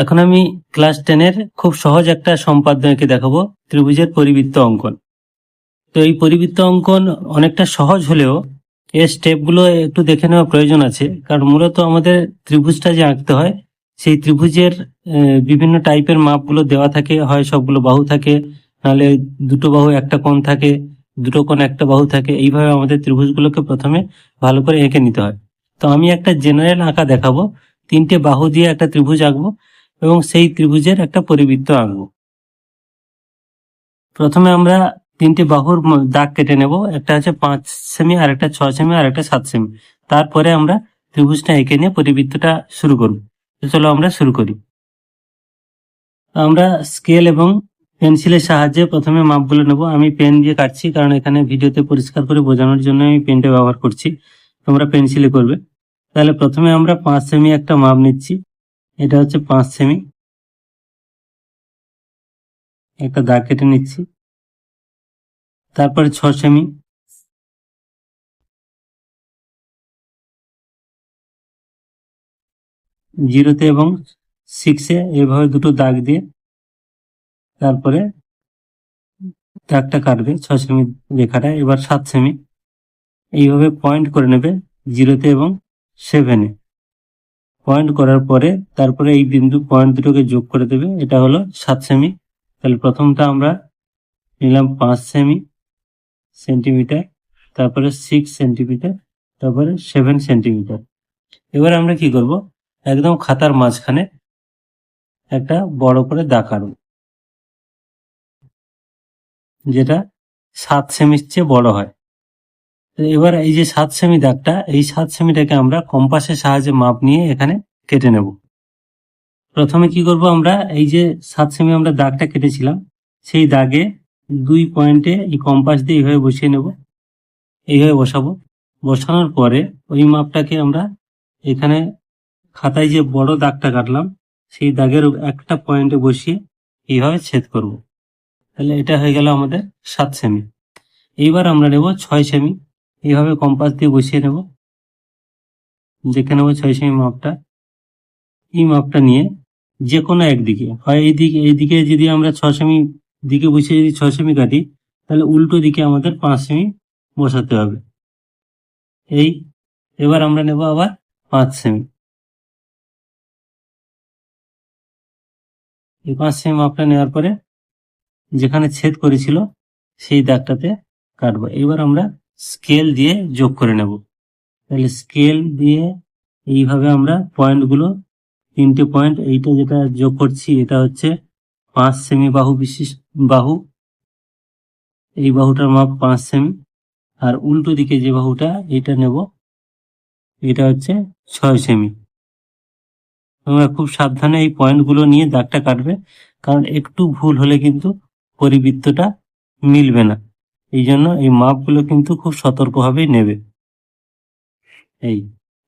এখন আমি ক্লাস 10-এর খুব সহজ একটা সম্পাদ্য এঁকে দেখাবো, ত্রিভুজের পরিবৃত্ত অঙ্কন। তো এই পরিবৃত্ত অঙ্কন অনেকটা সহজ হলেও এর স্টেপগুলো একটু দেখে নেওয়া প্রয়োজন আছে, কারণ মূলত আমাদের ত্রিভুজটা যে আঁকতে হয় সেই ত্রিভুজের বিভিন্ন টাইপের মাপগুলো দেওয়া থাকে, হয় সবগুলো বাহু থাকে, নাহলে দুটো বাহু একটা কোণ থাকে, দুটো কোণ একটা বাহু থাকে। এইভাবে আমাদের ত্রিভুজগুলোকে প্রথমে ভালো করে এঁকে নিতে হয়। তো আমি একটা জেনারেল আঁকা দেখাবো, 3টে বাহু দিয়ে একটা ত্রিভুজ আঁকবো এবং সেই ত্রিভুজের একটা পরিবৃত্ত আঁকবো। প্রথমে আমরা 3টে বাহুর দাগ কেটে নেব, একটা আছে 5 সেমি, আর একটা 6 সেমি, আর একটা 7 সেমি। তারপরে আমরা ত্রিভুজটা এঁকে নিয়ে পরিবৃত্তটা শুরু করব। তো চলো আমরা শুরু করি। আমরা স্কেল এবং পেন্সিলের সাহায্যে প্রথমে মাপগুলো নেব। আমি পেন দিয়ে কাটছি, কারণ এখানে ভিডিওতে পরিষ্কার করে বোঝানোর জন্য আমি পেনটা ব্যবহার করছি, তোমরা পেন্সিলে করবে। তাহলে প্রথমে আমরা 5 সেমি একটা মাপ নিচ্ছি, এটা হচ্ছে 5 সেমি, একটা দাগ কেটে নিচ্ছি। তারপরে 6 সেমি, জিরোতে এবং 6-এ এভাবে দুটো দাগ দিয়ে তারপরে দাগটা কাটবে 6 সেমি রেখাটা। এবার 7 সেমি এইভাবে পয়েন্ট করে নেবে জিরোতে এবং 7-এ। পয়েন্ট করার পরে তারপরে এই বিন্দু পয়েন্ট দুটোকে যোগ করে দেবে, এটা হলো 7 সেমি। তাহলে প্রথমটা আমরা নিলাম 5 সেমি সেন্টিমিটার, তারপরে 6 সেন্টিমিটার, তারপরে 7 সেন্টিমিটার। এবার আমরা কি করব, একদম খাতার মাঝখানে একটা বড় করে দাগ কাটব, যেটা 7 সেমির চেয়ে বড় হয়। তো এবার এই যে 7 সেমি দাগটা, এই 7 সেমিটাকে আমরা কম্পাসের সাহায্যে মাপ নিয়ে এখানে কেটে নেব। প্রথমে কি করব, আমরা এই যে 7 সেমি আমরা দাগটা কেটেছিলাম, সেই দাগে 2 পয়েন্টে এই কম্পাস দিয়ে এইভাবে বসিয়ে নেব, এইভাবে বসাবো। বসানোর পরে ওই মাপটাকে আমরা এখানে খাতায় যে বড় দাগটা কাটলাম সেই দাগের একটা পয়েন্টে বসিয়ে এইভাবে ছেদ করব। তাহলে এটা হয়ে গেল আমাদের 7 সেমি। এইবার আমরা নেব 6 সেমি, এইভাবে কম্পাস দিয়ে বসিয়ে নেব, দেখে নেব 6 সেমি মাপটা। এই মাপটা নিয়ে যে কোনো একদিকে, হয় এইদিকে যদি আমরা 6 সেমি দিকে বসিয়ে যদি 6 সেমি কাটি, তাহলে উল্টো দিকে আমাদের 5 সেমি বসাতে হবে। এই এবার আমরা নেব আবার 5 সেমি, এই 5 সেমি মাপটা নেওয়ার পরে যেখানে ছেদ করেছিল সেই দাগটাতে কাটবো। এবার আমরা স্কেল দিয়ে যোগ করে নেব। তাহলে স্কেল দিয়ে এইভাবে আমরা পয়েন্টগুলো, 3টে পয়েন্ট, এইটা যেটা যোগ করছি এটা হচ্ছে 5 সেমি বাহু বিশিষ্ট বাহু, এই বাহুটার মাপ 5 সেমি। আর উল্টো দিকে যে বাহুটা এটা নেব, এটা হচ্ছে 6 সেমি। তোমরা খুব সাবধানে এই পয়েন্টগুলো নিয়ে দাগটা কাটবে, কারণ একটু ভুল হলে কিন্তু পরিবৃত্তটা মিলবে না। এই জন্য এই মাপগুলো কিন্তু খুব সতর্কভাবেই নেবে। এই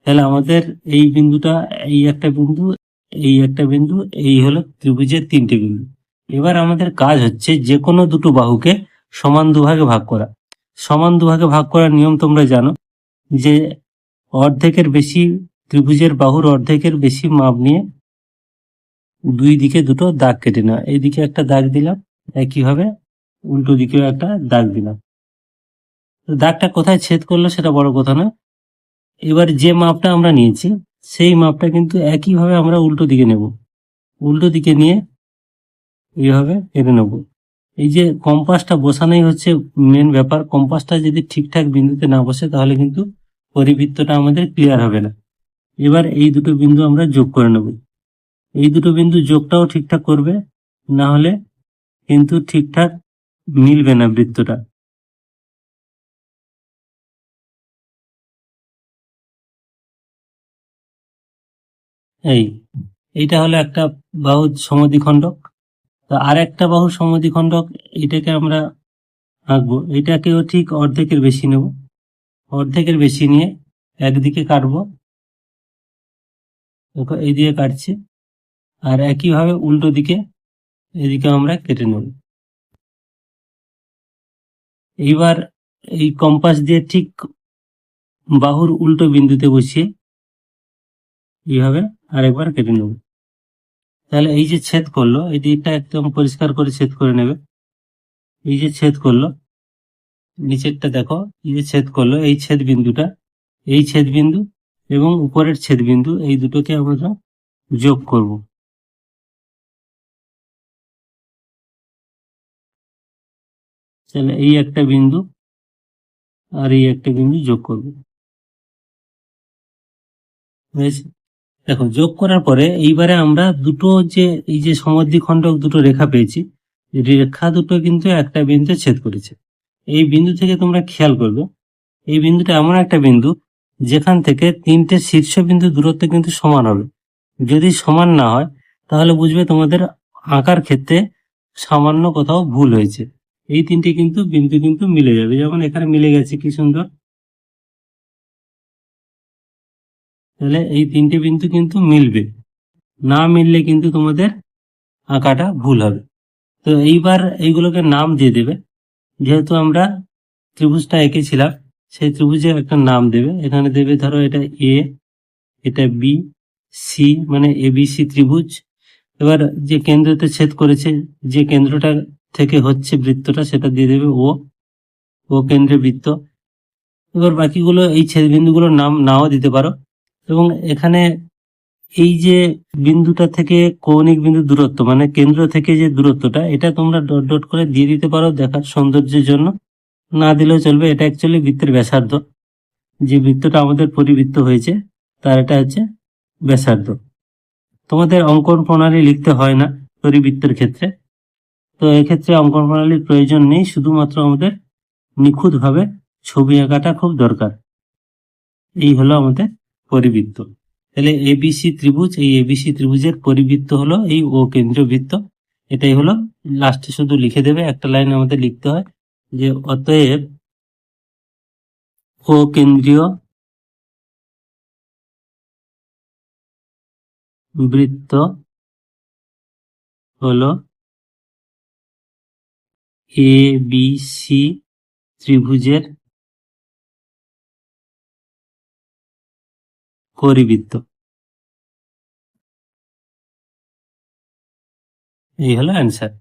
তাহলে আমাদের এই বিন্দুটা, এই একটা বিন্দু, এই একটা বিন্দু, এই হলো ত্রিভুজের 3টে বিন্দু। এবার আমাদের কাজ হচ্ছে যে কোনো দুটো বাহুকে সমান দুভাগে ভাগ করা। সমান দুভাগে ভাগ করার নিয়ম তোমরা জানো, যে অর্ধেকের বেশি, ত্রিভুজের বাহুর অর্ধেকের বেশি মাপ নিয়ে দুই দিকে দুটো দাগ কেটে নেওয়া। এইদিকে একটা দাগ দিলাম, একইভাবে উল্টো দিকেও একটা দাগ দিলাম। তো দাগটা কোথায় ছেদ করলো সেটা বড় কথা না। এবার যে মাপটা আমরা নিয়েছি সেই মাপটা কিন্তু একইভাবে আমরা উল্টো দিকে নেব, উল্টো দিকে নিয়ে এইভাবে কেটে নেব। এই যে কম্পাসটা বসানোই হচ্ছে মেন ব্যাপার। কম্পাসটা যদি ঠিকঠাক বিন্দুতে না বসে তাহলে কিন্তু পরিবৃত্তটা আমাদের ক্লিয়ার হবে না। এবার এই দুটো বিন্দু আমরা যোগ করে নেব। এই দুটো বিন্দু যোগটাও ঠিকঠাক করবে, না হলে কিন্তু ঠিকঠাক মিলবে না বৃত্তটা। এইটা হলো একটা বাহু সমদ্বিখণ্ডক। তো আর একটা বাহু সমদ্বিখণ্ডক, এটাকে আমরা আঁকবো। এটাকেও ঠিক অর্ধেকের বেশি নেব, অর্ধেকের বেশি নিয়ে একদিকে কাটবো, দেখো এইদিকে কাটছি, আর একইভাবে উল্টো দিকে এদিকে আমরা কেটে নেব। এইবার এই কম্পাস দিয়ে ঠিক বাহুর উল্টো বিন্দুতে বসিয়ে এইভাবে আরেকবার কেটে নেব। তাহলে এই যে ছেদ করলো, এই দিকটা একদম পরিষ্কার করে ছেদ করে নেবে। এই যে ছেদ করলো, নিচেরটা দেখো, এই যে ছেদ করলো, এই ছেদ বিন্দুটা, এই ছেদ বিন্দু এবং উপরের ছেদ বিন্দু, এই দুটোকে আমরা যোগ করব। তাহলে এই একটা বিন্দু আর এই একটা বিন্দু যোগ করব। হয়েছে? দেখো, যোগ করার পরে এইবারে আমরা দুটো যে এই যে সমদ্বিখণ্ডক দুটো রেখা পেয়েছি, এই রেখা দুটো কিন্তু একটা বিন্দুতে ছেদ করেছে। এই বিন্দু থেকে তোমরা খেয়াল করবে, এই বিন্দুটা এমন একটা বিন্দু যেখান থেকে তিনটে শীর্ষবিন্দু দূরত্ব কিন্তু সমান হবে। যদি সমান না হয় তাহলে বুঝবে তোমাদের আঁকার ক্ষেত্রে সামান্য কোথাও ভুল হয়েছে। এই তিনটে কিন্তু বিন্দু কিন্তু মিলে যাবে, যেমন এখানে মিলে গেছে, কি সুন্দর। তাহলে এই তিনটে বিন্দু কিন্তু মিলবে, না মিললে কিন্তু তোমাদের আঁকাটা ভুল হবে। তো এইবার এইগুলোকে নাম দিয়ে দেবে। যেহেতু আমরা ত্রিভুজটা এঁকেছিলাম, সেই ত্রিভুজের একটা নাম দেবে। এখানে দেবে, ধরো এটা এ, এটা বি, সি, মানে এবিসি ত্রিভুজ। এবার যে কেন্দ্রতে ছেদ করেছে, যে কেন্দ্রটা থেকে হচ্ছে বৃত্তটা, সেটা দিয়ে দেবে ও, ও কেন্দ্রে বৃত্ত। এবার বাকিগুলো এই ছেদ বিন্দুগুলোর নাম নাও দিতে পারো। এবং এখানে এই যে বিন্দুটা থেকে কৌণিক বিন্দু দূরত্ব, মানে কেন্দ্র থেকে যে দূরত্বটা, এটা তোমরা ডট ডট করে দিয়ে দিতে পারো দেখার সৌন্দর্যের জন্য, না দিলেও চলবে। এটা অ্যাকচুয়ালি বৃত্তের ব্যাসার্ধ, যে বৃত্তটা আমাদের পরিবৃত্ত হয়েছে তার এটা হচ্ছে ব্যাসার্ধ। তোমাদের অঙ্কন প্রণালী লিখতে হয় না পরিবৃত্তের ক্ষেত্রে, তো এক্ষেত্রে অঙ্কন প্রণালীর প্রয়োজন নেই, শুধুমাত্র আমাদের নিখুঁতভাবে ছবি আঁকাটা খুব দরকার। এই হলো আমাদের পরিবৃত্ত। তাহলে এবিসি ত্রিভুজ, এই এবিসি ত্রিভুজের পরিবৃত্ত হলো এই ও কেন্দ্রীয় বৃত্ত। এটাই হলো, লাস্টে শুধু লিখে দেবে, একটা লাইন আমাদের লিখতে হয় যে অতএব ও কেন্দ্রীয় বৃত্ত হলো এবিসি ত্রিভুজের পরিবৃত্ত। এই হলো অ্যান্সার।